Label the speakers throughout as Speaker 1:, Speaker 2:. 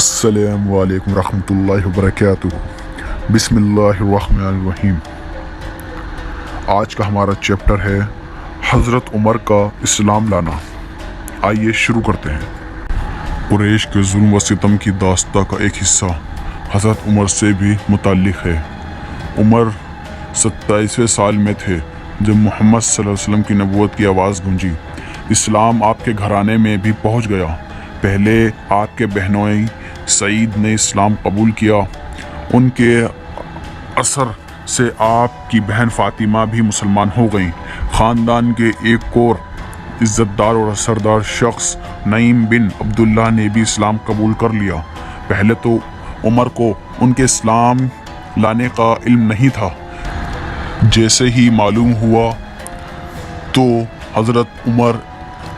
Speaker 1: السلام علیکم ورحمۃ اللہ وبرکاتہ۔ بسم اللہ الرحمن الرحیم۔ آج کا ہمارا چیپٹر ہے حضرت عمر کا اسلام لانا۔ آئیے شروع کرتے ہیں۔ قریش کے ظلم و ستم کی داستان کا ایک حصہ حضرت عمر سے بھی متعلق ہے۔ عمر 27ویں سال میں تھے جب محمد صلی اللہ علیہ وسلم کی نبوت کی آواز گونجی۔ اسلام آپ کے گھرانے میں بھی پہنچ گیا۔ پہلے آپ کے بہنوئی سعید نے اسلام قبول کیا۔ ان کے اثر سے آپ کی بہن فاطمہ بھی مسلمان ہو گئیں۔ خاندان کے ایک اور عزت دار اور اثردار شخص نعیم بن عبداللہ نے بھی اسلام قبول کر لیا۔ پہلے تو عمر کو ان کے اسلام لانے کا علم نہیں تھا۔ جیسے ہی معلوم ہوا تو حضرت عمر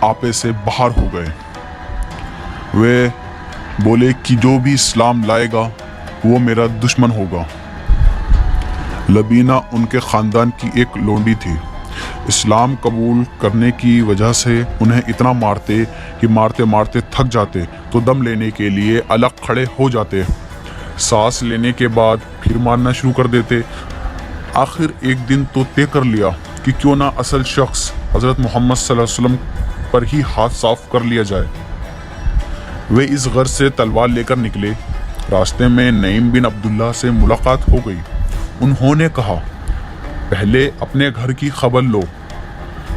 Speaker 1: آپے سے باہر ہو گئے۔ وہ بولے کہ جو بھی اسلام لائے گا وہ میرا دشمن ہوگا۔ لبینہ ان کے خاندان کی ایک لونڈی تھی۔ اسلام قبول کرنے کی وجہ سے انہیں اتنا مارتے کہ مارتے مارتے تھک جاتے تو دم لینے کے لیے الگ کھڑے ہو جاتے۔ سانس لینے کے بعد پھر مارنا شروع کر دیتے۔ آخر ایک دن تو طے کر لیا کہ کیوں نہ اصل شخص حضرت محمد صلی اللہ علیہ وسلم پر ہی ہاتھ صاف کر لیا جائے۔ وہ اس غرض سے تلوار لے کر نکلے۔ راستے میں نعیم بن عبداللہ سے ملاقات ہو گئی۔ انہوں نے کہا، پہلے اپنے گھر کی خبر لو،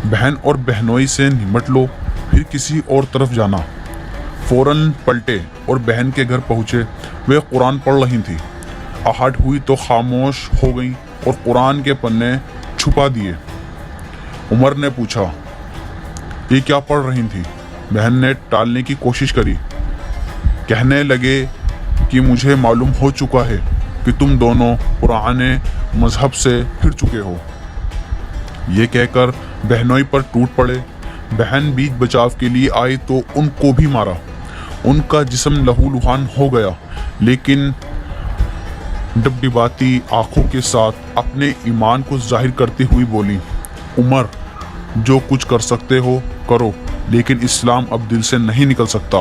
Speaker 1: بہن اور بہنوئی سے نمٹ لو، پھر کسی اور طرف جانا۔ فوراً پلٹے اور بہن کے گھر پہنچے۔ وہ قرآن پڑھ رہی تھی۔ آہٹ ہوئی تو خاموش ہو گئیں اور قرآن کے پنے چھپا دیے۔ عمر نے پوچھا، یہ کیا پڑھ رہی تھی؟ بہن نے ٹالنے کی کوشش کری۔ کہنے لگے کہ مجھے معلوم ہو چکا ہے کہ تم دونوں پرانے مذہب سے پھر چکے ہو۔ یہ کہہ کر بہنوئی پر ٹوٹ پڑے۔ بہن بیچ بچاؤ کے لیے آئی تو ان کو بھی مارا۔ ان کا جسم لہو لہان ہو گیا، لیکن ڈبڈباتی آنکھوں کے ساتھ اپنے ایمان کو ظاہر کرتی ہوئی بولی، عمر جو کچھ کر سکتے ہو کرو، لیکن اسلام اب دل سے نہیں نکل سکتا۔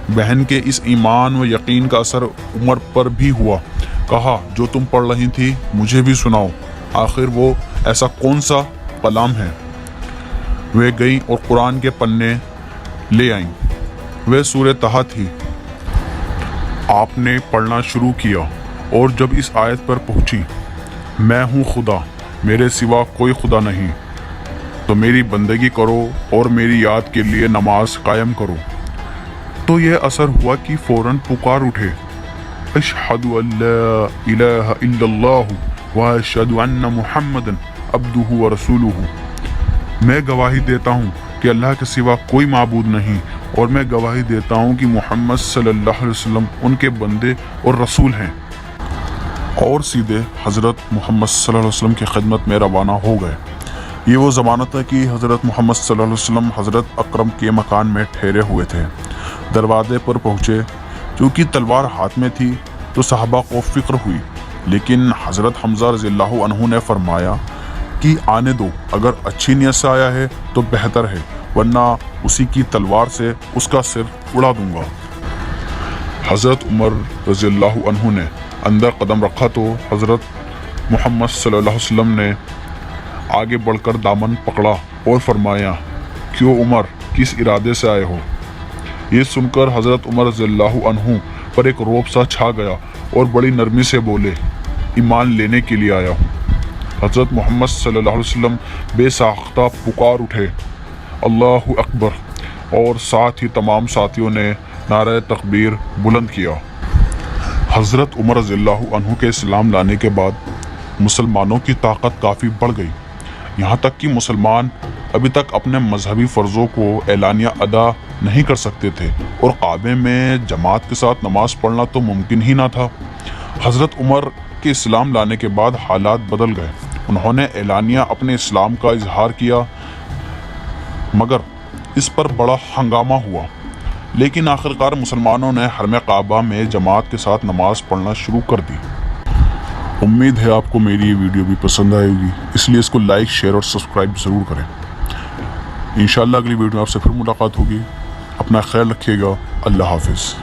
Speaker 1: بہن کے اس ایمان و یقین کا اثر عمر پر بھی ہوا۔ کہا، جو تم پڑھ رہی تھی مجھے بھی سناؤ، آخر وہ ایسا کون سا کلام ہے؟ وہ گئیں اور قرآن کے پنے لے آئیں۔ وہ سورہ طٰہٰ تھی۔ آپ نے پڑھنا شروع کیا اور جب اس آیت پر پہنچی، میں ہوں خدا، میرے سوا کوئی خدا نہیں، تو میری بندگی کرو اور میری یاد کے لیے نماز قائم کرو، تو یہ اثر ہوا کہ فوراً پکار اٹھے، اشہد ان لا الہ الا اللہ واشہد ان محمدًا عبدہ ورسولہ۔ میں گواہی دیتا ہوں کہ اللہ کے سوا کوئی معبود نہیں، اور میں گواہی دیتا ہوں کہ محمد صلی اللہ علیہ وسلم ان کے بندے اور رسول ہیں۔ اور سیدھے حضرت محمد صلی اللہ علیہ وسلم کی خدمت میں روانہ ہو گئے۔ یہ وہ زمانہ تھا کہ حضرت محمد صلی اللہ علیہ وسلم حضرت اکرم کے مکان میں ٹھہرے ہوئے تھے۔ دروازے پر پہنچے۔ چونکہ تلوار ہاتھ میں تھی تو صحابہ کو فکر ہوئی، لیکن حضرت حمزہ رضی اللہ عنہ نے فرمایا کہ آنے دو، اگر اچھی نیت سے آیا ہے تو بہتر ہے، ورنہ اسی کی تلوار سے اس کا سر اڑا دوں گا۔ حضرت عمر رضی اللہ عنہ نے اندر قدم رکھا تو حضرت محمد صلی اللہ علیہ وسلم نے آگے بڑھ کر دامن پکڑا اور فرمایا، کیوں عمر، کس ارادے سے آئے ہو؟ یہ سن کر حضرت عمر رضی اللہ عنہ پر ایک رعب سا چھا گیا اور بڑی نرمی سے بولے، ایمان لینے کے لیے آیا ہوں۔ حضرت محمد صلی اللہ علیہ وسلم بے ساختہ پکار اٹھے، اللہ اکبر، اور ساتھ ہی تمام ساتھیوں نے نعرہ تکبیر بلند کیا۔ حضرت عمر رضی اللہ عنہ کے اسلام لانے کے بعد مسلمانوں کی طاقت کافی بڑھ گئی، یہاں تک کہ مسلمان ابھی تک اپنے مذہبی فرضوں کو اعلانیہ ادا نہیں کر سکتے تھے، اور کعبے میں جماعت کے ساتھ نماز پڑھنا تو ممکن ہی نہ تھا۔ حضرت عمر کے اسلام لانے کے بعد حالات بدل گئے۔ انہوں نے اعلانیہ اپنے اسلام کا اظہار کیا، مگر اس پر بڑا ہنگامہ ہوا، لیکن آخرکار مسلمانوں نے حرم کعبہ میں جماعت کے ساتھ نماز پڑھنا شروع کر دی۔ امید ہے آپ کو میری یہ ویڈیو بھی پسند آئے گی، اس لیے اس کو لائک، شیئر اور سبسکرائب ضرور کریں۔ انشاءاللہ اگلی ویڈیو میں آپ سے پھر ملاقات ہوگی۔ اپنا خیال رکھیے گا۔ اللہ حافظ۔